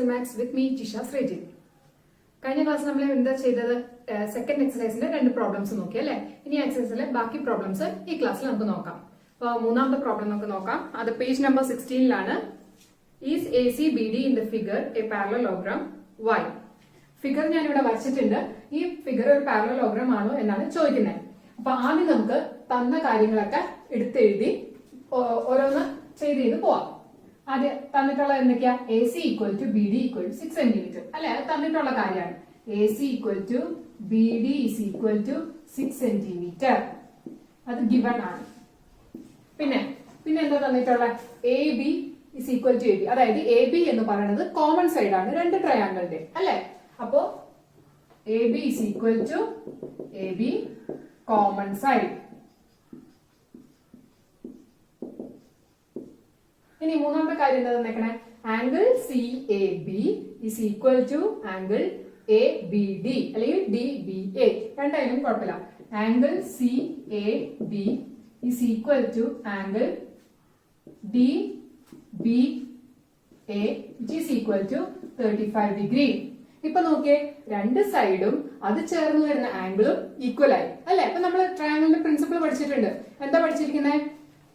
Excel Maths with me, Jisha Sreji. കഴിഞ്ഞ class നമ്മൾ എന്താ ചെയ്തത്? സെക്കൻഡ് എക്സസൈസിന്റെ 2 പ്രോബ്ലംസ് നോക്കി അല്ലേ? ഇനി എക്സസൈസിലെ ബാക്കി പ്രോബ്ലംസ് ഈ ക്ലാസ്സിൽ നമുക്ക് നോക്കാം. അപ്പോൾ മൂന്നാമത്തെ പ്രോബ്ലം നമുക്ക് നോക്കാം. അത് പേജ് നമ്പർ 16ലാണ്. Is ACBD in the figure a parallelogram Y? Figure ഞാൻ ഇവിടെ വരച്ചിട്ടുണ്ട്. ഈ ഫിഗർ ഒരു പാരലലോഗ്രാം ആണോ എന്നാണ് ചോദിക്കുന്നത്. അപ്പൊ ആദ്യം നമുക്ക് തന്ന കാര്യങ്ങളൊക്കെ എടുത്തെഴുതി ഓരോന്ന് ചെയ്ത് പോവാം. ആദ്യം തന്നിട്ടുള്ള എന്തൊക്കെയാ? AC equal to BD equal to 6 centimetre അല്ലെ? അത് തന്നിട്ടുള്ള കാര്യമാണ്. AC equal to BD is equal to 6 centimetre. അത് ഗിവൺ ആണ്. പിന്നെ എന്താ തന്നിട്ടുള്ള? AB is equal to AB. അതായത് AB എന്ന് പറയുന്നത് കോമൺ സൈഡ് ആണ് രണ്ട് ട്രയാങ്കിളിന്റെ അല്ലെ? അപ്പോ AB is equal to AB common side. ഇനി മൂന്നാമത്തെ കാര്യം എന്താ തന്നേക്കണേ? Angle CAB is equal to angle ABD അല്ലെങ്കിൽ DBA. രണ്ടായാലും കുഴപ്പമില്ല. Angle CAB is equal to angle DBA which is equal to 35 degree. ഇപ്പൊ നോക്കിയേ, രണ്ട് സൈഡും അത് ചേർന്ന് വരുന്ന ആംഗിളും ഈക്വൽ ആയി അല്ലെ? അപ്പൊ നമ്മൾ ട്രയാംഗിളിന്റെ പ്രിൻസിപ്പിൾ പഠിച്ചിട്ടുണ്ട്. എന്താ പഠിച്ചിരിക്കുന്നത്?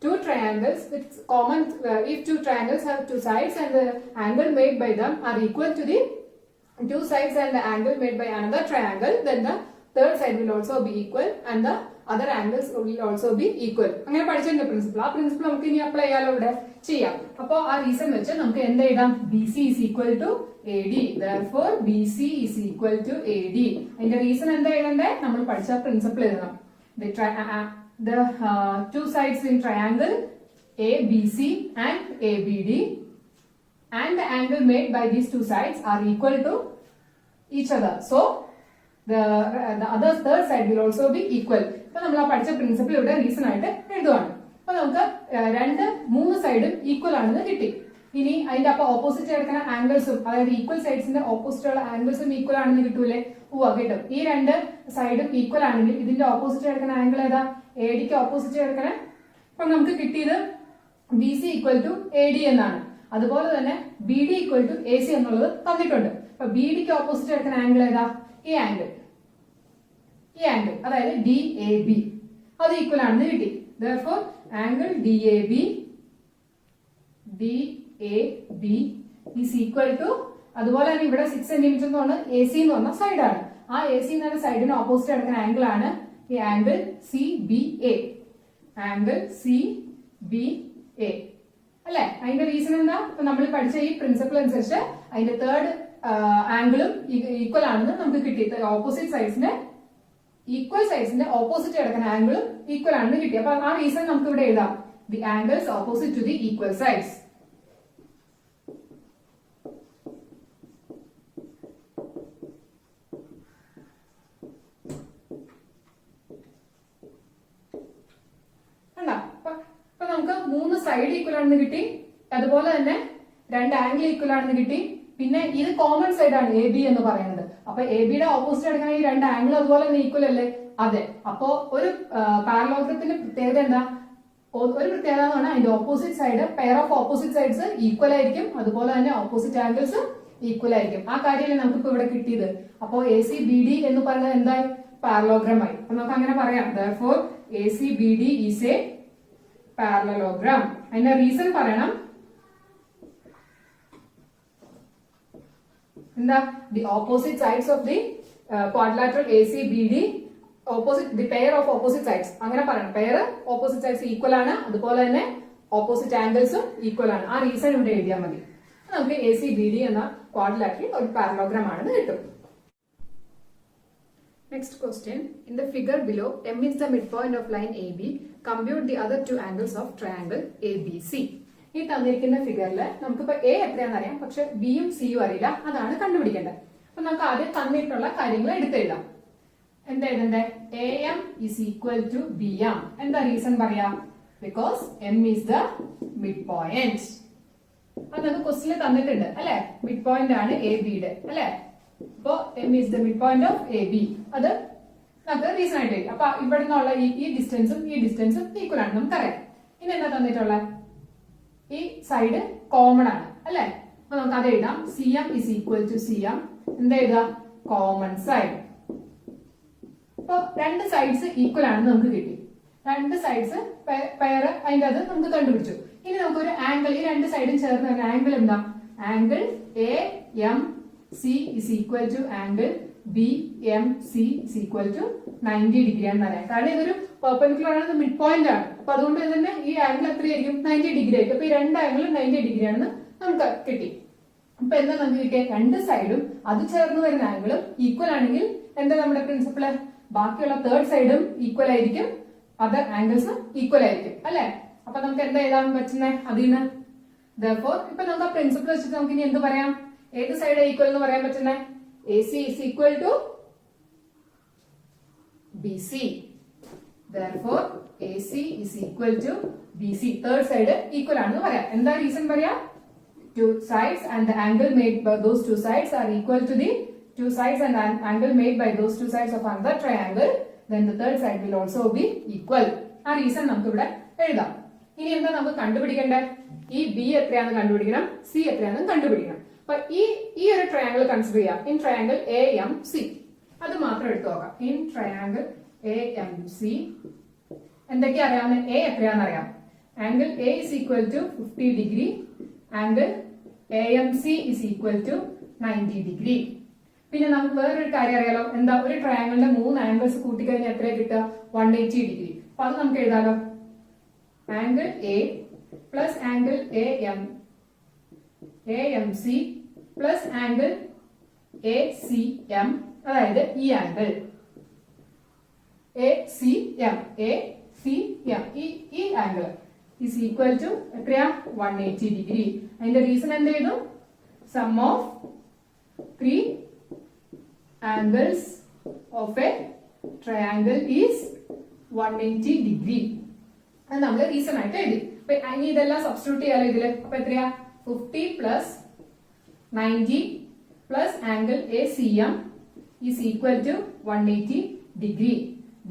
Two triangles with common if two triangles have two sides and the angle made by them are equal to the two sides and the angle made by another triangle, then the third side will also be equal and the other angles will also be equal. അങ്ങനെ പഠിച്ചിട്ടുണ്ട് principle. ആ principle നമുക്ക് ഇനി apply ചെയ്യാലോ, ഇവിടെ ചെയ്യാം. അപ്പോൾ ആ റീസൺ വെച്ച് നമുക്ക് എന്ത് എഴുതാം? BC is equal to AD. Therefore BC is equal to AD. അതിന്റെ റീസൺ എന്താ എഴുതണ്ടേ? നമ്മൾ പഠിച്ച പ്രിൻസിപ്പിൾ എഴുതണം. The two sides in triangle ABC and ABD and the angle made by these two sides are equal to each other. So the other third side will also be equal. അപ്പോൾ നമ്മൾ ആ പഠിച്ച principle ഇവിടെ reason ആയിട്ട് എഴുതുവാണ്. അപ്പൊ നമുക്ക് മൂന്ന് സൈഡും ഈക്വൽ ആണെന്ന് കിട്ടി. ഇനി അതിന്റെ അപ്പൊ ഓപ്പോസിറ്റ് എടുക്കുന്ന ആംഗിൾസും, അതായത് ഈക്വൽ സൈഡ്സിന്റെ ഓപ്പോസിറ്റ് ഉള്ള ആംഗിൾസും ഈക്വൽ ആണെന്ന് കിട്ടൂലേ? കിട്ടും. ഈ രണ്ട് സൈഡും ഈക്വൽ ആണെങ്കിൽ ഇതിന്റെ ഓപ്പോസിറ്റ് എടുക്കുന്ന ആംഗിൾ ഏതാ? ADക്ക് ഓപ്പോസിറ്റ് എടുക്കണേ. അപ്പൊ നമുക്ക് കിട്ടിയത് BC ഈക്വൽ ടു AD എന്നാണ്. അതുപോലെ തന്നെ BD ഈക്വൽ ടു AC എന്നുള്ളത് തന്നിട്ടുണ്ട്. അപ്പൊ BDക്ക് ഓപ്പോസിറ്റ് എടുക്കുന്ന ആംഗിൾ ഏതാ? ഈ ആംഗിൾ അതായത് DAB. അത് ഈക്വൽ ആണെന്ന് കിട്ടി. Therefore angle DAB is equal to, അതുപോലെ തന്നെ ഇവിടെ 6 സെന്റിമീറ്റർ എന്ന് പറഞ്ഞാൽ AC എന്ന് പറഞ്ഞ സൈഡാണ്. ആ AC എന്ന് പറഞ്ഞ സൈഡിന് ഓപ്പോസിറ്റ് എടുക്കുന്ന ആംഗിൾ ആണ് ഈ ആംഗിൾ CBA. അല്ലെ? അതിന്റെ റീസൺ എന്താ? നമ്മൾ പഠിച്ച ഈ പ്രിൻസിപ്പിൾ അനുസരിച്ച് അതിന്റെ തേർഡ് ആംഗിളും ഈക്വൽ ആണെന്ന് നമുക്ക് കിട്ടി. ഓപ്പോസിറ്റ് സൈഡ്സിന്റെ ഓപ്പോസിറ്റ് കിടക്കുന്ന ആംഗിളും ഈക്വൽ ആണെന്ന് കിട്ടി. അപ്പൊ ആ റീസൺ നമുക്ക് ഇവിടെ എഴുതാം. The angles opposite to the equal sides. നമുക്ക് മൂന്ന് സൈഡ് ഈക്വൽ ആണെന്ന് കിട്ടി. അതുപോലെ തന്നെ രണ്ട് ആംഗിൾ ഈക്വൽ ആണെന്ന് കിട്ടി. പിന്നെ ഇത് കോമൺ സൈഡ് ആണ് AB എന്ന് പറയുന്നത്. അപ്പൊ ABയുടെ ഓപ്പോസിറ്റ് എടുക്കുന്ന ഈ രണ്ട് ആംഗിൾ അതുപോലെ തന്നെ ഈക്വൽ അല്ലേ? അതെ. അപ്പോ ഒരു പാരലോഗ്രത്തിന്റെ പ്രത്യേകത എന്താ? ഒരു പ്രത്യേകത എന്ന് പറഞ്ഞാൽ അതിന്റെ opposite side, pair of opposite sides equal ആയിരിക്കും. അതുപോലെ തന്നെ ഓപ്പോസിറ്റ് ആംഗിൾസ് ഈക്വൽ ആയിരിക്കും. ആ കാര്യമല്ലേ നമുക്കിപ്പോ ഇവിടെ കിട്ടിയത്. അപ്പോ ACBD എന്ന് പറയുന്നത് എന്തായി? പാരലോഗ്രാം ആയി. അപ്പൊ നമുക്ക് അങ്ങനെ പറയാം. Therefore ACBD is a parallelogram. അതിന്റെ റീസൺ പറയണം. എന്താ? the opposite sides of the quadrilateral ACBD, the pair of opposite sides. അങ്ങനെ പറയണം. പെയർ ഓപ്പോസിറ്റ് സൈഡ്സ് ഈക്വൽ ആണ്. അതുപോലെ തന്നെ ഓപ്പോസിറ്റ് ആംഗിൾസും ഈക്വൽ ആണ്. ആ റീസൺ ഇവിടെ എഴുതിയാൽ മതി. നമുക്ക് ACBD എന്ന ക്വാഡ്രിലാറ്ററൽ ഒരു പാരലോഗ്രാം ആണെന്ന് കിട്ടും. Next question. In the figure below, M is the midpoint of line AB. Compute the other two angles of triangle ABC. ഈ തന്നിരിക്കുന്ന ഫിഗറിൽ നമുക്കിപ്പോ A എത്രയാണെന്ന് അറിയാം, പക്ഷെ Bയും Cയും അറിയില്ല. അതാണ് കണ്ടുപിടിക്കേണ്ടത്. അപ്പൊ നമുക്ക് ആദ്യം തന്നിട്ടുള്ള കാര്യങ്ങൾ എടുത്തെഴുതാം. എന്താ എഴുതണ്ടേ? AM is equal to BM. എന്താ റീസൺ പറയാം? Because M is the midpoint. അത് നമുക്ക് ക്വസ്റ്റ്യനിൽ തന്നിട്ടുണ്ട് അല്ലെ? മിഡ് പോയിന്റ് ആണ് ABയുടെ അല്ലെ? അപ്പോ M is the midpoint of AB. അത് നമുക്ക് റീസൺ ആയിട്ട്. അപ്പൊ ഇവിടെ നിന്നുള്ള ഈ ഡിസ്റ്റൻസും ഈ ഡിസ്റ്റൻസും ഈക്വൽ ആണ് നമുക്കറിയാം. ഇനി എന്താ തന്നിട്ടുള്ള? ഈ സൈഡ് കോമൺ ആണ് അല്ലെ? അപ്പൊ നമുക്ക് അത് എഴുതാം. C M is equal to C M എന്താ എഴുതാം? Common side. അപ്പൊ രണ്ട് സൈഡ്സ് ഈക്വൽ ആണെന്ന് നമുക്ക് കിട്ടി. രണ്ട് സൈഡ്സ് പെയർ അതിന്റെ അത് നമുക്ക് കണ്ടുപിടിച്ചു. ഇനി നമുക്ക് ഒരു ആംഗിൾ, ഈ രണ്ട് സൈഡും ചേർന്ന് വരുന്ന ആംഗിൾ എന്താ? Angle A M C is equal to angle B M C is equal to 90 degree ആണെന്ന് പറയാം. കാരണം ഇതൊരു പെർപെൻഡിക്കുലർ ആണ്, മിഡ് പോയിന്റ് ആണ്. അപ്പൊ അതുകൊണ്ട് തന്നെ ഈ ആംഗിൾ എത്രയായിരിക്കും? 90 ഡിഗ്രി ആയിരിക്കും. അപ്പൊ ഈ രണ്ട് ആംഗിളും 90 ഡിഗ്രി ആണെന്ന് നമുക്ക് കിട്ടി. അപ്പൊ എന്താ നമുക്ക് കിട്ടിയ? രണ്ട് സൈഡും അത് ചേർന്ന് വരുന്ന ആംഗിളും ഈക്വൽ ആണെങ്കിൽ എന്താ നമ്മുടെ പ്രിൻസിപ്പിള്? ബാക്കിയുള്ള തേർഡ് സൈഡും ഈക്വൽ ആയിരിക്കും, അതർ ആംഗിൾസും ഈക്വൽ ആയിരിക്കും അല്ലെ? അപ്പൊ നമുക്ക് എന്താ എഴുതാൻ പറ്റുന്നേ അതിന്? therefore ഇപ്പൊ നമുക്ക് ആ പ്രിൻസിപ്പിൾ വെച്ചിട്ട് നമുക്ക് ഇനി എന്ത് പറയാം? ഏത് സൈഡ് ഈക്വൽ എന്ന് പറയാൻ പറ്റുന്നേ? AC is equal to BC. Therefore AC is equal to BC. Third side equal ആണെന്ന് പറയാം. എന്താ റീസൺ പറയാം? Two sides and the angle made by those two sides are equal to the two sides and the angle made by those two sides of another triangle. Then the third side will also be equal. ആ reason നമുക്ക് ഇവിടെ എഴുതാം. ഇനി എന്താ നമുക്ക് കണ്ടുപിടിക്കേണ്ടത്? ഈ B എത്രയാണെന്ന് കണ്ടുപിടിക്കണം, സി എത്രയാണെന്ന് കണ്ടുപിടിക്കണം. അപ്പൊ ഈ ഒരു ട്രയാങ്കിൾ കൺസിഡർ ചെയ്യാം. In triangle A M C അത് മാത്രം എടുത്തു നോക്കാം. In triangle A M C എന്തൊക്കെയാ അറിയാവുന്ന? എ എത്രയാണെന്ന് അറിയാം. Angle A is equal to 50 degree, angle A M C is equal to 90 degree. പിന്നെ നമുക്ക് വേറൊരു കാര്യം അറിയാലോ. എന്താ? ഒരു ട്രയാങ്കിളിന്റെ 3 ആംഗിൾസ് കൂട്ടിക്കഴിഞ്ഞാൽ എത്രയാ കിട്ടുക? 180 ഡിഗ്രി. അപ്പൊ അത് നമുക്ക് എഴുതാലോ. Angle A plus angle A M AMC plus angle ACM, അതായത് ഈ ആംഗിൾ ACM ഈ ആംഗിൾ is equal to എത്രയാ? 180 ഡിഗ്രി. അതിന്റെ റീസൺ എന്ത് ചെയ്തു? Sum of 3 angles of a triangle is 180 degree. അത് നമ്മൾ റീസൺ ആയിട്ട് എഴുതി. അപ്പൊ ഇനി ഇതെല്ലാം സബ്സ്റ്റിറ്റ്യൂട്ട് ചെയ്യാലോ ഇതില്. അപ്പൊ എത്രയാ? 50 plus 90 plus angle ACM is equal to 180 degree.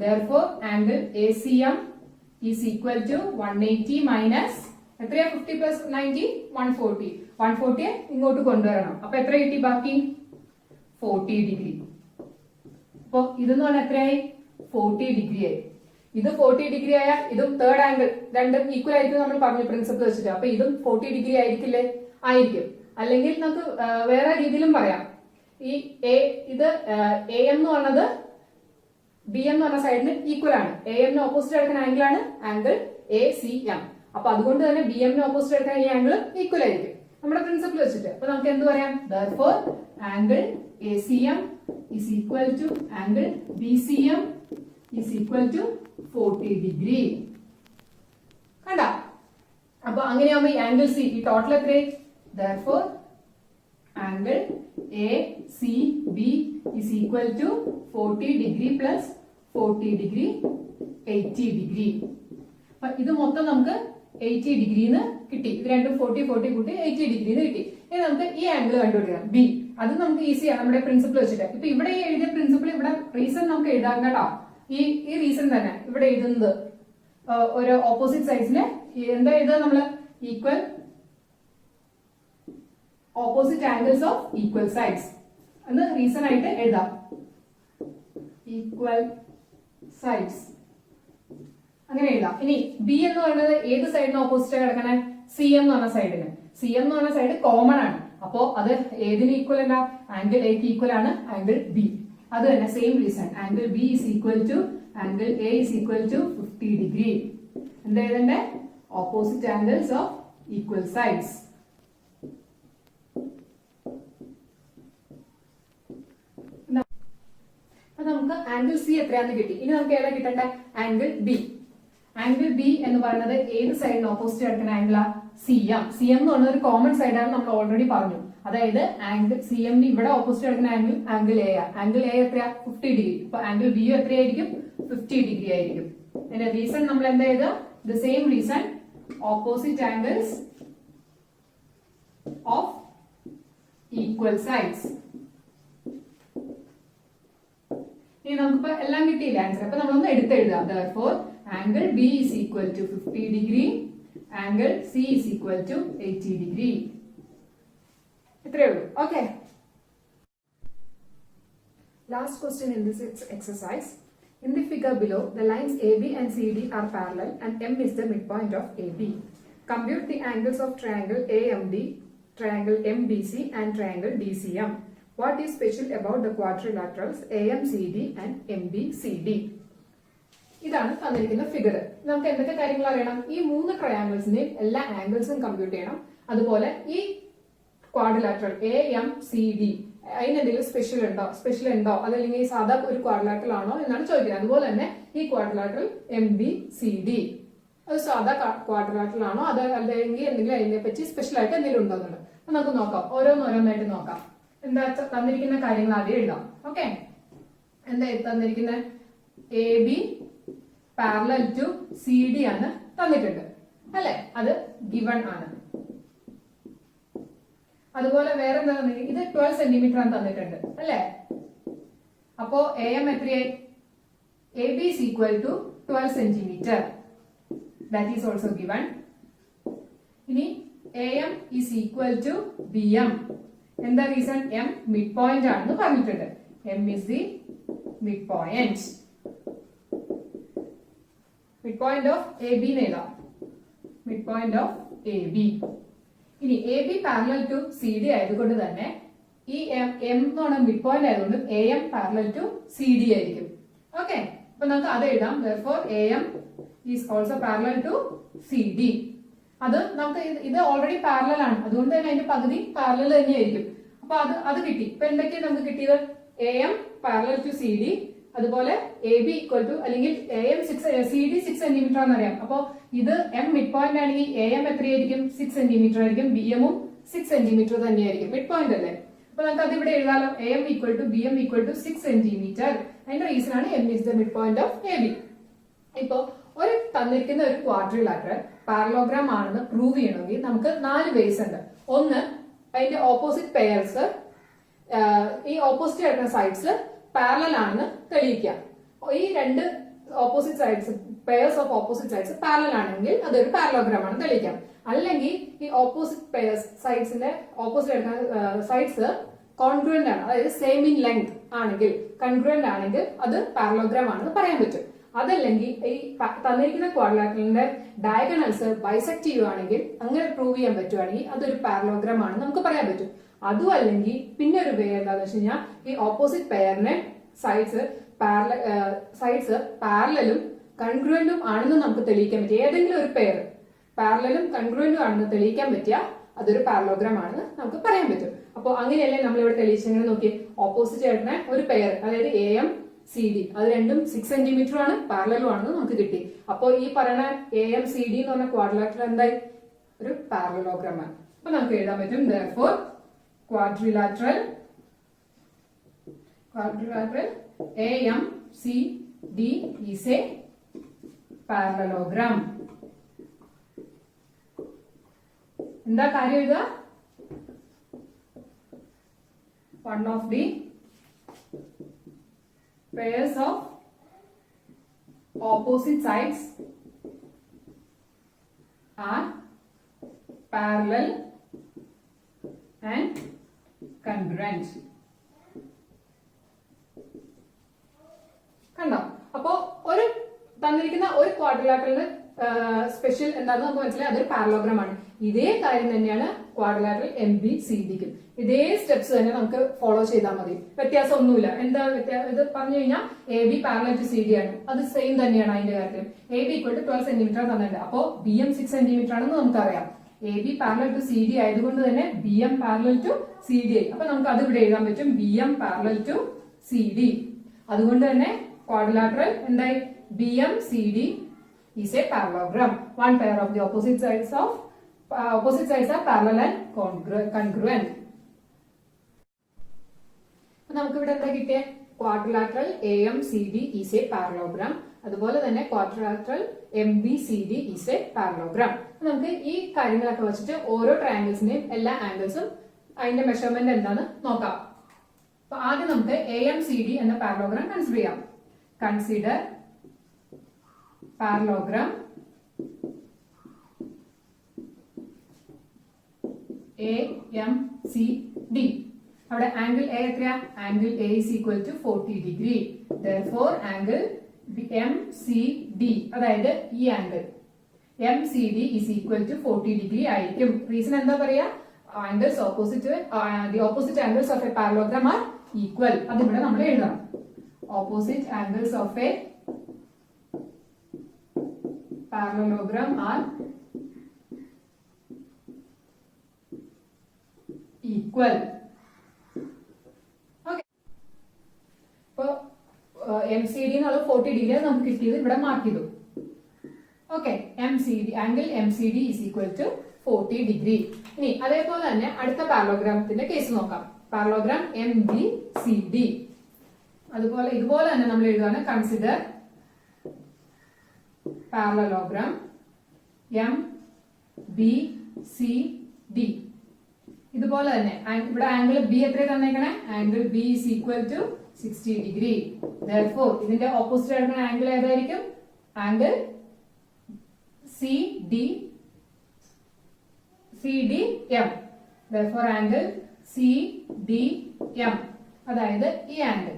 Therefore, angle ACM is equal to 180 minus എത്രയാ? 50 plus 90 140. 140 ഇങ്ങോട്ട് കൊണ്ടുവരണം. അപ്പൊ എത്ര കിട്ടി ബാക്കി? 40 ഡിഗ്രി. അപ്പൊ ഇതെന്ന് പറഞ്ഞാൽ എത്രയായി? 40 ഡിഗ്രി ആയി. ഇത് 40 ഡിഗ്രി ആയ ഇതും തേർഡ് ആംഗിൾ രണ്ടും ഈക്വൽ ആയിരിക്കും നമ്മൾ പറഞ്ഞു പ്രിൻസിപ്പിൾ വെച്ചിട്ട്. അപ്പൊ ഇതും 40 ഡിഗ്രി ആയിരിക്കില്ലേ? ആയിരിക്കും. അല്ലെങ്കിൽ നമുക്ക് വേറെ രീതിയിലും പറയാം. ഈ ഇത് എ എം എന്ന് പറഞ്ഞത് ബി എം എന്ന് പറഞ്ഞ സൈഡിന് ഈക്വൽ ആണ്. എ എമ്മിന് ഓപ്പോസിറ്റ് എടുക്കുന്ന ആംഗിൾ ആണ് ആംഗിൾ ACM. അപ്പൊ അതുകൊണ്ട് തന്നെ ബി എമ്മിന് ഓപ്പോസിറ്റ് എടുക്കുന്ന ഈ ആംഗിൾ ഈക്വൽ ആയിരിക്കും നമ്മുടെ പ്രിൻസിപ്പിൾ വെച്ചിട്ട്. അപ്പൊ നമുക്ക് എന്ത് പറയാം? therefore angle ACM is equal to angle BCM is equal to 40 degree. കണ്ട? അപ്പൊ അങ്ങനെയാകുമ്പോ ഈ ആംഗിൾ സി ഈ ടോട്ടൽ എത്രയായി? therefore angle ACB is equal to 40 degree plus 40 degree 80 degree. അപ്പൊ ഇത് മൊത്തം നമുക്ക് 80 ഡിഗ്രിന്ന് കിട്ടി. ഇത് രണ്ടും 40 40 കൂട്ടി 80 ഡിഗ്രിന്ന് കിട്ടി. ഇനി നമുക്ക് ഈ ആംഗിൾ കണ്ടുപിടിക്കാം ബി. അത് നമുക്ക് ഈസിയാണ് നമ്മുടെ പ്രിൻസിപ്പിൾ വെച്ചിട്ട്. ഇപ്പൊ ഇവിടെ എഴുതിയ പ്രിൻസിപ്പിൾ ഇവിടെ റീസൺ നമുക്ക് എഴുതാം കേട്ടോ. ഈ റീസൺ തന്നെ ഇവിടെ എഴുതുന്നത് ഒരു ഓപ്പോസിറ്റ് സൈഡ്സിന് എന്താ എഴുതുക നമ്മള്? Equal opposite angles of equal sides എന്ന് റീസൺ ആയിട്ട് എഴുതാം. ഈക്വൽ സൈഡ്സ് അങ്ങനെ എഴുതാം. ഇനി ബി എന്ന് പറയുന്നത് ഏത് സൈഡിന് ഓപ്പോസിറ്റ് കിടക്കണേ? സി എം എന്ന് പറഞ്ഞ സൈഡിന്. സി എം എന്ന് പറഞ്ഞ സൈഡ് കോമൺ ആണ്. അപ്പോ അത് ഏതിന് ഈക്വൽ അല്ല? ആംഗിൾ എക്ക് ഈക്വൽ ആണ് ആംഗിൾ ബി. അത് തന്നെ same reason. Angle B is equal to angle A is equal to 50 degree. എന്താ എഴുതണ്ടേ? Opposite angles of equal sides. അപ്പൊ നമുക്ക് ആംഗിൾ സി എത്രയാന്ന് കിട്ടി. ഇനി നമുക്ക് ഏതാ കിട്ടണ്ടേ? Angle B. ആംഗിൾ ബി എന്ന് പറയുന്നത് ഏത് സൈഡിന് ഓപ്പോസിറ്റ് കിടക്കുന്ന ആംഗിളാ? C M. സി എം എന്ന് പറയുന്നത് ഒരു കോമൺ സൈഡാണ് നമ്മൾ ഓൾറെഡി പറഞ്ഞു. അതായത് ആംഗിൾ സി എമ്മിന് ഇവിടെ ഓപ്പോസിറ്റ് കിടക്കുന്ന ആംഗിൾ എ ആ. ആംഗിൾ എ എത്രയാ? 50 ഡിഗ്രി. അപ്പൊ ആംഗിൾ ബി എത്രയായിരിക്കും? 50 ഡിഗ്രി ആയിരിക്കും. അതിന്റെ റീസൺ നമ്മൾ എന്താ ചെയ്ത? The same reason, opposite angles of equal sides. ഇനി നമുക്കിപ്പോ എല്ലാം കിട്ടിയില്ല ആൻസർ. അപ്പൊ നമ്മളൊന്ന് എടുത്തെഴുതാം. therefore angle B is equal to 50 degree, angle C is equal to 80 degree. ഇത്രയേ ഉള്ളൂ. Okay, last question in this exercise. In the figure below, the lines AB and CD are parallel and M is the midpoint of AB. Compute the angles of triangle AMD, triangle MBC and triangle DCM. What is special about the quadrilaterals AMCD and MBCD? ഇതാണ് തന്നിരിക്കുന്ന figure. നമുക്ക് എന്തൊക്കെ കാര്യങ്ങൾ അറിയണം? ഈ 3 ട്രയാങ്കിൾസിന്റെയും എല്ലാ ആംഗിൾസും compute ചെയ്യണം. അതുപോലെ ഈ ക്വാഡ്രിലാറ്ററൽ AMCD അതിനെന്തെങ്കിലും സ്പെഷ്യൽ ഉണ്ടോ അതല്ലെങ്കിൽ സാധാ ഒരു ക്വാഡ്രിലാറ്ററൽ ആണോ എന്നാണ് ചോദിക്കുന്നത്. അതുപോലെ തന്നെ ഈ ക്വാഡ്രിലാറ്ററൽ MBCD അത് സാധാ ക്വാഡ്രിലാറ്ററൽ ആണോ അത് അല്ലെങ്കിൽ എന്തെങ്കിലും അതിനെ പറ്റി സ്പെഷ്യൽ ആയിട്ട് എന്തെങ്കിലും ഉണ്ടോ എന്നുള്ളത് നമുക്ക് നോക്കാം. ഓരോന്നോരോന്നായിട്ട് നോക്കാം. എന്താ തന്നിരിക്കുന്ന കാര്യങ്ങൾ ആദ്യം എഴുതാം. ഓക്കെ, എന്താ തന്നിരിക്കുന്ന AB പാരലൽ ടു CD ആണ് തന്നിട്ടുണ്ട് അല്ലെ, അത് ഗിവൺ ആണ്. അതുപോലെ വേറെ എന്താ ഇത് 12 സെന്റിമീറ്റർ ആണ് തന്നിട്ടുണ്ട് അല്ലെ. അപ്പോ AM എത്രയായി? AB is equal to 12 centimetre. That is also given. ഇനി AM is equal to BM. എന്താ റീസൺ? M മിഡ് പോയിന്റ് ആണെന്ന് പറഞ്ഞിട്ടുണ്ട്. M is the midpoint. Midpoint of AB എഴുതാം. Midpoint of AB. ഇനി AB പാരലൽ ടു CD ആയതുകൊണ്ട് തന്നെ ഈ M എന്ന് പറഞ്ഞ മിഡ് പോയിന്റ് ആയതുകൊണ്ട് AM പാരലൽ ടു CD ആയിരിക്കും. ഓക്കെ, അപ്പൊ നമുക്ക് അത് എഴുതാം. Therefore AM is also parallel to CD. അത് നമുക്ക് ഇത് ഓൾറെഡി പാരലൽ ആണ്, അതുകൊണ്ട് തന്നെ അതിന്റെ പകുതി പാരലൽ തന്നെയായിരിക്കും. അപ്പൊ അത് കിട്ടി. ഇപ്പൊ എന്തൊക്കെയാണ് നമുക്ക് കിട്ടിയത്? AM പാരലൽ ടു CD, അതുപോലെ AB ഈക്വൽ ടു അല്ലെങ്കിൽ AM CD 6 സെന്റിമീറ്റർ ആണെന്ന് അറിയാം. അപ്പൊ ഇത് M മിഡ് പോയിന്റ് ആണെങ്കിൽ AM എത്രയായിരിക്കും? 6 സെന്റിമീറ്റർ ആയിരിക്കും. BM ഉം 6 സെന്റിമീറ്റർ തന്നെയായിരിക്കും. മിഡ് പോയിന്റ് അല്ലേ. അപ്പൊ നമുക്ക് അത് ഇവിടെ എഴുതാലോ. AM equal to BM equal to 6 centimetre. അതിന്റെ റീസൺ ആണ് M is the midpoint of AB. ഇപ്പോ ഒരു തന്നിരിക്കുന്ന ഒരു ക്വാഡ്രിലാറ്ററൽ പാരലോഗ്രാം ആണെന്ന് പ്രൂവ് ചെയ്യണമെങ്കിൽ നമുക്ക് 4 വേസ് ഉണ്ട്. ഒന്ന്, അതിന്റെ ഓപ്പോസിറ്റ് പെയർസ് ഈ ഓപ്പോസിറ്റ് ആയിട്ടുള്ള സൈഡ്സ് പാരലൽ ആണെന്ന് തെളിയിക്കാം. ഈ 2 opposite sides pairs of opposite sides parallel ആണെങ്കിൽ അതൊരു പാരലോഗ്രാം ആണെന്ന് തെളിയിക്കാം. അല്ലെങ്കിൽ ഈ ഓപ്പോസിറ്റ് പെയർസ് സൈഡ്സിന്റെ ഓപ്പോസിറ്റ് ആയിട്ടുള്ള സൈഡ്സ് കോൺഗ്രുവന്റ് ആണ്, അതായത് സെയിം ഇൻ ലെങ്ത് ആണെങ്കിൽ കൺഗ്രുവന്റ് ആണെങ്കിൽ അത് പാരലോഗ്രാം ആണെന്ന് പറയാൻ പറ്റും. അതല്ലെങ്കിൽ ഈ തന്നിരിക്കുന്ന ക്വാഡ്രിലാറ്ററലിന്റെ ഡയഗണൽസ് ബൈസെക്ട് ചെയ്യുവാണെങ്കിൽ അങ്ങനെ പ്രൂവ് ചെയ്യാൻ പറ്റുവാണെങ്കിൽ അതൊരു പാരലോഗ്രാം ആണെന്ന് നമുക്ക് പറയാൻ പറ്റും. അതും അല്ലെങ്കിൽ പിന്നെ ഒരു വേ എന്താണെന്ന് വെച്ച് കഴിഞ്ഞാൽ ഈ ഓപ്പോസിറ്റ് പെയറിനെ സൈഡ്സ് പാരലലും കൺഗ്രുവന്റും ആണെന്ന് നമുക്ക് തെളിയിക്കാൻ പറ്റും. ഏതെങ്കിലും ഒരു പെയർ പാരലലും കൺഗ്രുവന്റും ആണെന്ന് തെളിയിക്കാൻ പറ്റിയാൽ അതൊരു പാരലോഗ്രാം ആണെന്ന് നമുക്ക് പറയാൻ പറ്റും. അപ്പോൾ അങ്ങനെയല്ലേ നമ്മളിവിടെ തെളിയിച്ചെങ്ങനെ നോക്കി? ഓപ്പോസിറ്റ് ആയിട്ടുള്ള ഒരു പെയർ, അതായത് AMCD അത് രണ്ടും 6 സെന്റിമീറ്റർ ആണ്, പാരലലും ആണെന്ന് നമുക്ക് കിട്ടി. അപ്പോൾ ഈ പറയുന്ന AMCD എന്ന് പറഞ്ഞ ക്വാഡ്രിലാറ്ററൽ എന്തായി? ഒരു പാരലോഗ്രാം ആണ്. അപ്പൊ നമുക്ക് എഴുതാൻ പറ്റും therefore quadrilateral AMCD is a parallelogram. എന്താ കാര്യം എഴുതുക? one of the pairs of opposite sides are parallel and congruent. കണ്ടോ? അപ്പോ ഒരു തന്നിരിക്കുന്ന ഒരു ക്വാഡ്രിലാറ്ററലിന് സ്പെഷ്യൽ എന്താണെന്ന് നമുക്ക് മനസ്സിലായി, അതൊരു പാരലോഗ്രാം ആണ്. ഇതേ കാര്യം തന്നെയാണ് ക്വാഡ്രിലാറ്ററൽ MBCDക്കും. ഇതേ സ്റ്റെപ്സ് തന്നെ നമുക്ക് ഫോളോ ചെയ്താൽ മതി. വ്യത്യാസം ഒന്നുമില്ല. എന്താ ഇത് പറഞ്ഞു കഴിഞ്ഞാൽ AB പാരലൽ ടു CD ആണ്, അത് സെയിം തന്നെയാണ് അതിന്റെ കാര്യത്തിൽ. AB ഈക്വൽ ടു 12 സെന്റിമീറ്റർ തന്നിട്ടുണ്ട്. അപ്പോ BM 6 സെന്റിമീറ്റർ ആണെന്ന് നമുക്കറിയാം. AB പാരലൽ ടു CD ആയതുകൊണ്ട് തന്നെ BM പാരലൽ ടു CD ആയി. അപ്പൊ നമുക്ക് അത് ഇവിടെ എഴുതാൻ പറ്റും, BM പാരലൽ ടു CD. അതുകൊണ്ട് തന്നെ ക്വാഡ്രിലാറ്ററൽ എന്തായി? BMCD is a parallelogram. One pair of the opposite sides are parallel and congruent. നമുക്ക് ഇവിടെ എന്താ കിട്ടിയ? Quadrilateral AMCD is a parallelogram. അതുപോലെ തന്നെ quadrilateral MBCD is a parallelogram. നമുക്ക് ഈ കാര്യങ്ങളൊക്കെ വെച്ചിട്ട് ഓരോ ട്രയാങ്കിൾസിന്റെയും എല്ലാ ആംഗിൾസും അതിന്റെ മെഷർമെന്റ് എന്താന്ന് നോക്കാം. അപ്പൊ ആദ്യം നമുക്ക് AMCD എന്ന പാരലോഗ്രാം കൺസിഡർ ചെയ്യാം. Consider parallelogram AMCD. അവിടെ ആംഗിൾ എ എത്രയാ? Angle A is equal to 40 degree. Therefore angle MCD, അതായത് ഈ angle MCD is equal to 40 degree ആയിരിക്കും. റീസൺ എന്താ പറയാ? Angles opposite, the opposite angles of a parallelogram are equal. അതിവിടെ നമ്മൾ എഴുതണം. Opposite angles of a parallelogram are equal. Okay, ഇപ്പൊ MCD എന്നുള്ളത് 40 ഡിഗ്രി നമുക്ക് കിട്ടിയത് ഇവിടെ മാർക്ക് ചെയ്തു. Okay, MCD angle MCD is equal to 40 degree. ഇനി അതേപോലെ തന്നെ അടുത്ത പാരലോഗ്രാമത്തിന്റെ കേസ് നോക്കാം. Parallelogram MBCD. അതുപോലെ ഇതുപോലെ തന്നെ നമ്മൾ എഴുതുകയാണ് കൺസിഡർ പാരലോഗ്രാം MBCD. ഇതുപോലെ തന്നെ ഇവിടെ ആംഗിൾ ബി എത്ര തന്നേക്കണേ? Angle B is equal to 60 degree. Therefore ഇതിന്റെ ഓപ്പോസിറ്റ് ആയിട്ടുള്ള ആംഗിൾ ഏതായിരിക്കും? Angle CDM. Therefore angle CDM, അതായത് ഈ angle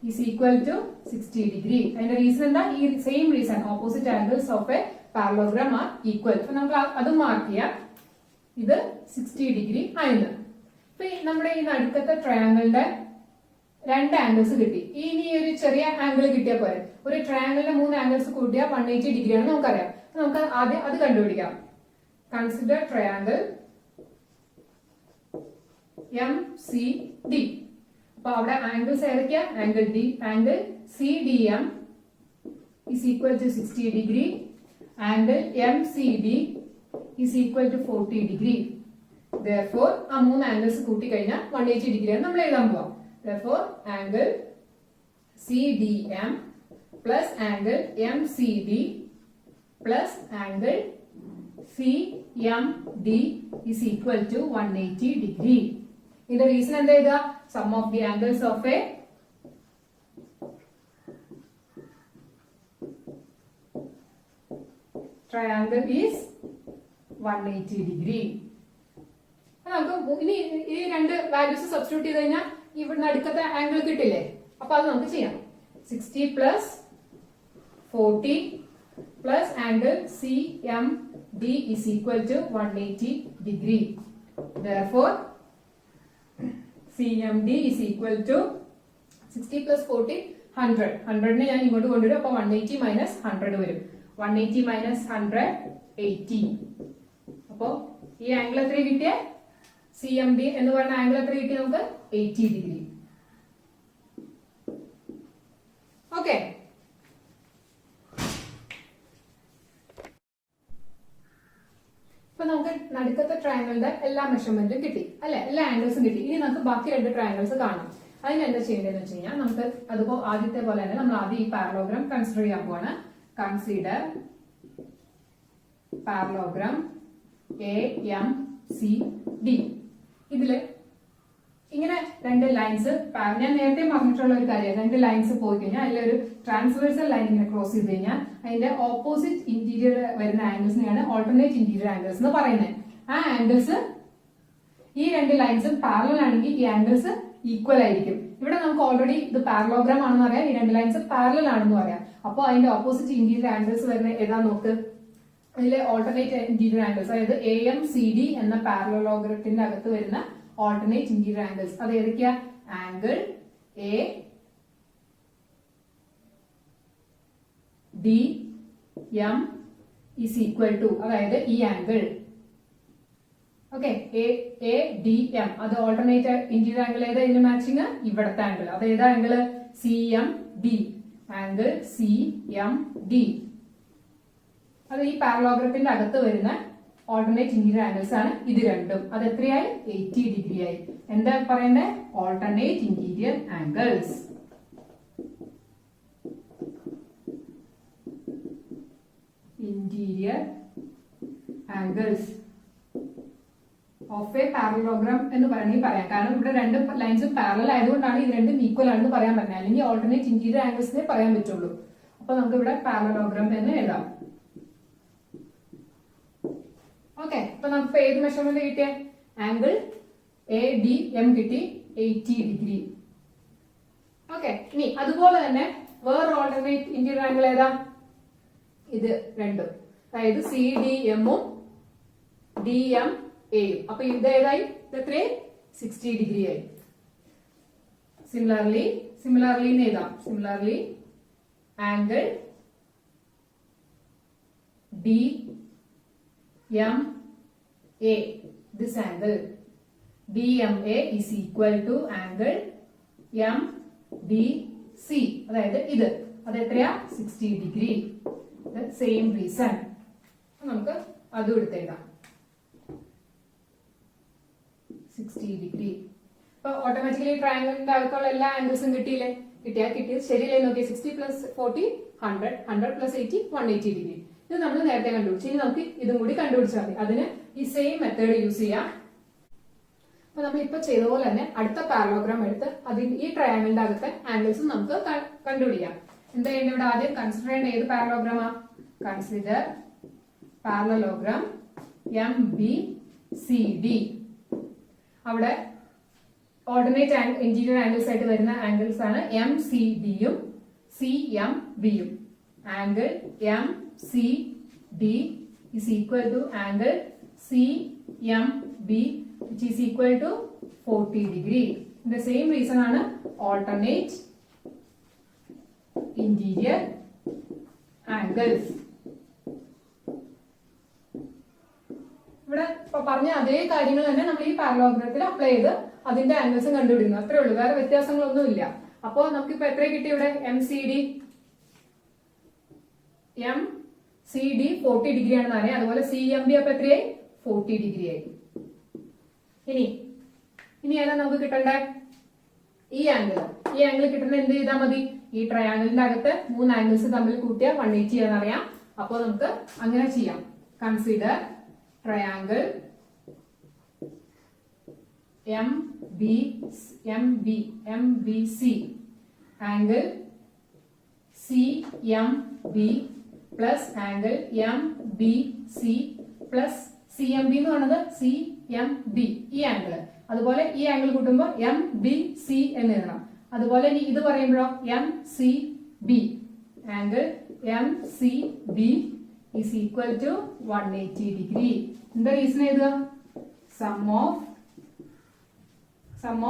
is equal to 60 degree. അതിന്റെ റീസൺ എന്താ? ഈ same reason, opposite angles of a parallelogram are equal. അപ്പൊ നമുക്ക് അത് മാർക്ക് ചെയ്യാം. ഇത് 60 ഡിഗ്രി ആയിരുന്നു. ഇപ്പൊ നമ്മുടെ ഈ നടുക്കത്തെ ട്രയാങ്കിളിന്റെ രണ്ട് ആംഗിൾസ് കിട്ടി. ഇനി ഒരു ചെറിയ ആംഗിൾ കിട്ടിയാൽ പോരെ? ഒരു ട്രയാങ്കിളിന്റെ 3 ആംഗിൾസ് കൂട്ടിയാൽ 180 ഡിഗ്രി ആണ് നമുക്കറിയാം. നമുക്ക് ആദ്യം അത് കണ്ടുപിടിക്കാം. Consider triangle MCD. അപ്പൊ അവിടെ ആംഗിൾസ് ഏതൊക്കെയാ? Angle CDM is equal to 60 degree. Angle MCD is equal to 40 degree. Therefore ആ 3 ആംഗിൾസ് കൂട്ടി കഴിഞ്ഞാൽ 180 ഡിഗ്രിയാണ് നമ്മൾ എഴുതാൻ പോവാം. Therefore angle CDM plus angle MCD plus angle CMD is equal to 180 degree. ഇതിന്റെ റീസൺ എന്താ എഴുതുക? Sum of the angles of a triangle is 180 degree. നമുക്ക് ഇനി ഈ രണ്ട് വാല്യൂസ് സബ്സ്റ്റിറ്റ്യൂട്ട് ചെയ്ത് കഴിഞ്ഞാൽ ഇവിടുന്ന് അടുക്കത്തെ ആംഗിൾ കിട്ടില്ലേ? അപ്പൊ അത് നമുക്ക് ചെയ്യാം. 60 plus 40 plus angle CMD is equal to 180 degree. Therefore CMD is equal to 60 plus 40 100. 100 ഞാൻ ഇങ്ങോട്ട് കൊണ്ടുവരും. അപ്പൊ 180 minus 100 വരും. 180 minus 100 80. അപ്പോ ഈ ആംഗിൾ എത്ര കിട്ടിയ? CMD എന്ന് പറഞ്ഞ ആംഗിൾ എത്ര കിട്ടി നമുക്ക്? 80 ഡിഗ്രി. ഓക്കെ, ഇപ്പൊ നമുക്ക് നടുക്കത്തെ ട്രയാങ്കിളിന്റെ എല്ലാ മെഷർമെന്റും കിട്ടി അല്ലെ? എല്ലാ ആംഗിൾസും കിട്ടി. ഇനി നമുക്ക് ബാക്കി 2 ട്രയാങ്കിൾസ് കാണാം. അതിന് എന്താ ചെയ്യേണ്ടതെന്ന് വെച്ച് കഴിഞ്ഞാൽ നമുക്ക് അതുപോലെ ആദ്യത്തെ പോലെ തന്നെ നമ്മൾ ആദ്യം ഈ പാരലോഗ്രാം കൺസിഡർ ചെയ്യാൻ പോവാണ്. Consider parallelogram AMCD. ഇതില് ഇങ്ങനെ 2 ലൈൻസ്, ഞാൻ നേരത്തെ പറഞ്ഞിട്ടുള്ള ഒരു കാര്യം, 2 ലൈൻസ് പോയി കഴിഞ്ഞാൽ അതിലൊരു ട്രാൻസ്വേഴ്സൽ ലൈൻ ഇങ്ങനെ ക്രോസ് ചെയ്ത് കഴിഞ്ഞാൽ അതിന്റെ ഓപ്പോസിറ്റ് ഇന്റീരിയർ വരുന്ന ആംഗിൾസിനെയാണ് ഓൾട്ടർനേറ്റ് ഇന്റീരിയർ ആംഗിൾസ് എന്ന് പറയുന്നത്. ആ ആംഗിൾസ് ഈ 2 ലൈൻസും പാരലൽ ആണെങ്കിൽ ഈ ആംഗിൾസ് ഈക്വൽ ആയിരിക്കും. ഇവിടെ നമുക്ക് ഓൾറെഡി ഇത് പാരലോഗ്രാം ആണെന്ന് അറിയാം, ഈ 2 ലൈൻസ് പാരലൽ ആണെന്ന് പറയാം. അപ്പോൾ അതിന്റെ ഓപ്പോസിറ്റ് ഇന്റീരിയർ ആംഗിൾസ് വരുന്ന ഏതാ നോക്ക്? അതിലെ ഓൾട്ടർനേറ്റ് ഇന്റീരിയർ ആംഗിൾസ്, അതായത് AMCD എന്ന പാരലോഗ്രത്തിന്റെ അകത്ത് വരുന്ന ഓൾട്ടർനേറ്റ് ഇന്റീരിയർ ആംഗിൾസ് അത് ഏതൊക്കെയാ? Angle ADM is equal to, അതായത് ഈ ആംഗിൾ. ഓക്കെ, ADM അത് ഓൾട്ടർനേറ്റ് ഇന്റീരിയർ ആംഗിൾ ഏതാ? ഇതിന് മാച്ചിങ് ഇവിടത്തെ ആംഗിൾ. അത് ഏതാ ആംഗിൾ? CMD. ആംഗിൾ CMD അത് ഈ പാരലോഗ്രത്തിന്റെ അകത്ത് വരുന്ന ഓൾട്ടർനേറ്റ് ഇന്റീരിയർ ആംഗിൾസ് ആണ് ഇത് രണ്ടും. അത് എത്രയായി? 80 ഡിഗ്രി ആയി. എന്താ പറയുന്നത്? Alternate interior angles. Interior angles of a parallelogram എന്ന് വേണമെങ്കിൽ പറയാം. കാരണം ഇവിടെ 2 ലൈൻസും പാരലൽ ആയതുകൊണ്ടാണ് ഇത് രണ്ടും ഈക്വൽ ആണെന്ന് പറയാൻ പറ്റുന്നത്. അല്ലെങ്കിൽ ഓൾട്ടർനേറ്റ് ഇന്റീരിയർ ആംഗിൾസിനെ പറയാൻ പറ്റുള്ളൂ. അപ്പൊ നമുക്ക് ഇവിടെ പാരലോഗ്രാം തന്നെ എഴുതാം. ഓക്കെ, അപ്പൊ നമുക്ക് ഏത് മെഷർമെന്റ് കിട്ടിയ? ആംഗിൾ ADM കിട്ടി 80 ഡിഗ്രി. ഓക്കെ, ഇനി അതുപോലെ തന്നെ വേറെ ഓൾട്ടർനേറ്റ് ഇന്റീരിയർ ആംഗിൾ ഏതാ? ഇത് രണ്ടും, അതായത് CDM ഉം DMA യും. അപ്പൊ ഇത് ഏതായി? ഇത് എത്രയായി? 60 ഡിഗ്രി ആയി. സിമിലർലി എഴുതാം. Similarly angle DMA, this angle DMA is equal to angle MBC, അതായത് ഇത്, അത് എത്രയാ? 60 ഡിഗ്രി. സെയിം റീസൺ നമുക്ക് അതും എടുത്തെഴുതാം. 60 ഡിഗ്രി. അപ്പൊ ഓട്ടോമാറ്റിക്കലി ട്രയാങ്കിളിന്റെ അകത്തുള്ള എല്ലാ ആംഗിൾസും കിട്ടിയില്ലേ? കിട്ടിയത് ശരിയല്ലേ? നോക്കിയേ, 60 പ്ലസ് 40 100, 100 പ്ലസ് 80 180 ഡിഗ്രി. ഇത് നമ്മൾ നേരത്തെ കണ്ടുപിടിച്ചു. ഇനി നമുക്ക് ഇതും കൂടി കണ്ടുപിടിച്ചാൽ മതി. അതിന് ഈ സെയിം മെത്തേഡ് യൂസ് ചെയ്യാം. അപ്പൊ നമ്മൾ ഇപ്പൊ ചെയ്ത പോലെ തന്നെ അടുത്ത പാരലോഗ്രാം എടുത്ത് ഈ ട്രയാങ്കിളിന്റെ അകത്തെ ആംഗിൾസും നമുക്ക് കണ്ടുപിടിക്കാം. എന്താ ചെയ്യേണ്ടത്? ഇവിടെ ആദ്യം കൺസിഡർ ചെയ്യേണ്ട ഏത് പാരലോഗ്രാമാ? Consider parallelogram MBCD. അവിടെ ഓർഡിനേറ്റ് ഇന്റീരിയർ ആംഗിൾസ് ആയിട്ട് വരുന്ന ആംഗിൾസ് ആണ് MCDയും CMBയും. Angle MCD is equal to angle CMB, which is equal to 40 degree. The same reason ആണ് alternate interior angles. ഇവിടെ പറഞ്ഞ അതേ കാര്യങ്ങൾ തന്നെ നമ്മൾ ഈ പാരലോഗ്രത്തിൽ അപ്ലൈ ചെയ്ത് അതിന്റെ ആംഗിൾസും കണ്ടുപിടിക്കുന്നു. അത്രേ ഉള്ളൂ, വേറെ വ്യത്യാസങ്ങളൊന്നും ഇല്ല. അപ്പോ നമുക്കിപ്പോ എത്ര കിട്ടി? ഇവിടെ MCD 40 ഡിഗ്രി ആണെന്ന് അറിയാം. അതുപോലെ CMB അപ്പൊ എത്രയായി? 40 ഡിഗ്രി ആയി. ഇനി ഏതാ നമുക്ക് കിട്ടണ്ടേ? ഈ ആംഗിൾ കിട്ടുന്ന എന്ത് ചെയ്താൽ മതി? ഈ ട്രയാങ്കിളിന്റെ അകത്ത് 3 ആംഗിൾസ് തമ്മിൽ കൂട്ടിയാൽ 180 ആണെന്നറിയാം. അപ്പൊ നമുക്ക് അങ്ങനെ ചെയ്യാം. Consider triangle MBC, angle CMB plus angle MBC plus CMB എന്ന് പറയുന്നത് CMB, ഈ ആംഗിൾ. അതുപോലെ ഈ ആംഗിൾ കൂട്ടുമ്പോൾ MBC എന്ന് എഴുതണം. അതുപോലെ ഇനി ഇത് പറയുമ്പോഴോ MCB, angle MCB is equal to 180 degree. എന്താ റീസൺ എഴുതുക? Sum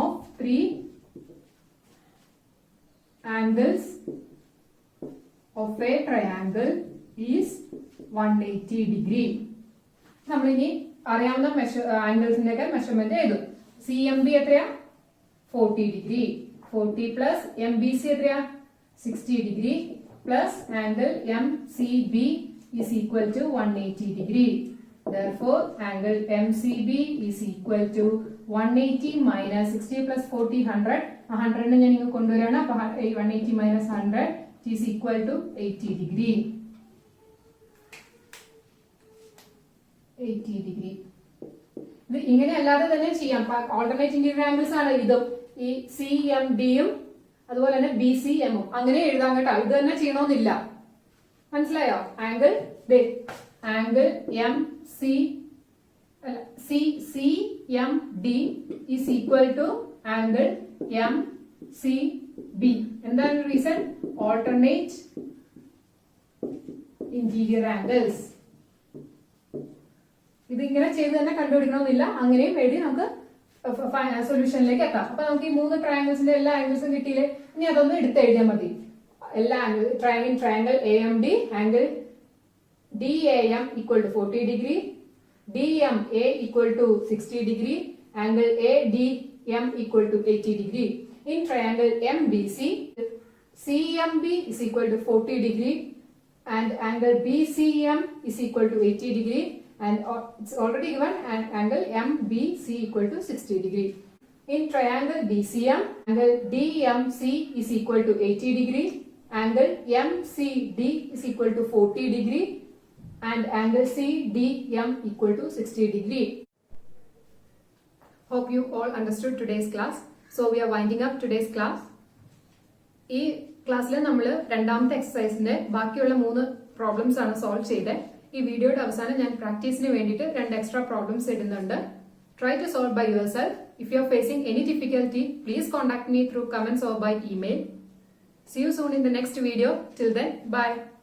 of 3 angles of a triangle is 180 degree. നമ്മളിനി അറിയാവുന്ന ആംഗിൾസിന്റെ ഒക്കെ മെഷർമെന്റ് എഴുതും. CMB എത്രയാ? 40 ഡിഗ്രി. 40 പ്ലസ് MBC എത്രയാ? 60 degree plus angle MCB is equal to 180 degree. Therefore, angle MCB is equal to 180 minus 60 plus 40 100. 100 ഞാൻ ഇങ്ങ് കൊണ്ടുവരാണ്. അപ്പൊ 180 minus 100 is equal to 80 degree. 80 degree. ഇത് ഇങ്ങനെ അല്ലാതെ തന്നെ ചെയ്യാം. ഓൾട്ടർനേറ്റ് ഇന്റീരിയർ ആംഗിൾസ് ആണ് ഇതും. ഈ CMDയും അതുപോലെ തന്നെ BCMഉം അങ്ങനെ എഴുതാൻ കേട്ടോ. ഇത് തന്നെ ചെയ്യണമെന്നില്ല. മനസ്സിലായോ? Angle CMD is equal to angle MCB. എന്താണ് റീസൺ? Alternate interior angles. ഇത് ഇങ്ങനെ ചെയ്ത് തന്നെ കണ്ടുപിടിക്കണമെന്നില്ല. അങ്ങനെയും എഴുതി നമുക്ക് സൊല്യൂഷനിലേക്ക് എത്താം. അപ്പൊ നമുക്ക് ഈ 3 ട്രയാംഗിൾസിന്റെ എല്ലാ ആംഗിൾസും കിട്ടിയില്ലേ? ഇനി അതൊന്ന് എടുത്ത് എഴുതിയാൽ മതി. എല്ലാ triangle AMD, angle DAM equal to 40 degree, DMA equal to 60 degree, angle ADM equal to 80 degree. In triangle MBC, CMB is equal to 40 degree and angle BCM is equal to 80 degree, and it's already given angle MBC equal to 60 degree. In triangle DCM, angle DMC is equal to 80 degree, angle MCD is equal to 40 degree, and angle CDM equal to 60 degree. Hope you all understood today's class. So we are winding up today's class. ഈ ക്ലാസ്സിൽ നമ്മൾ രണ്ടാമത്തെ എക്സസൈസിന്റെ ബാക്കിയുള്ള 3 problems ആണ് solve ചെയ്തത്. ഈ വീഡിയോയുടെ അവസാനം ഞാൻ പ്രാക്ടീസിന് വേണ്ടിയിട്ട് 2 എക്സ്ട്രാ പ്രോബ്ലംസ് ഇടുന്നുണ്ട്. Try to solve by yourself. If you are facing any difficulty, please contact me through comments or by email. See you soon in the next video. Till then, bye.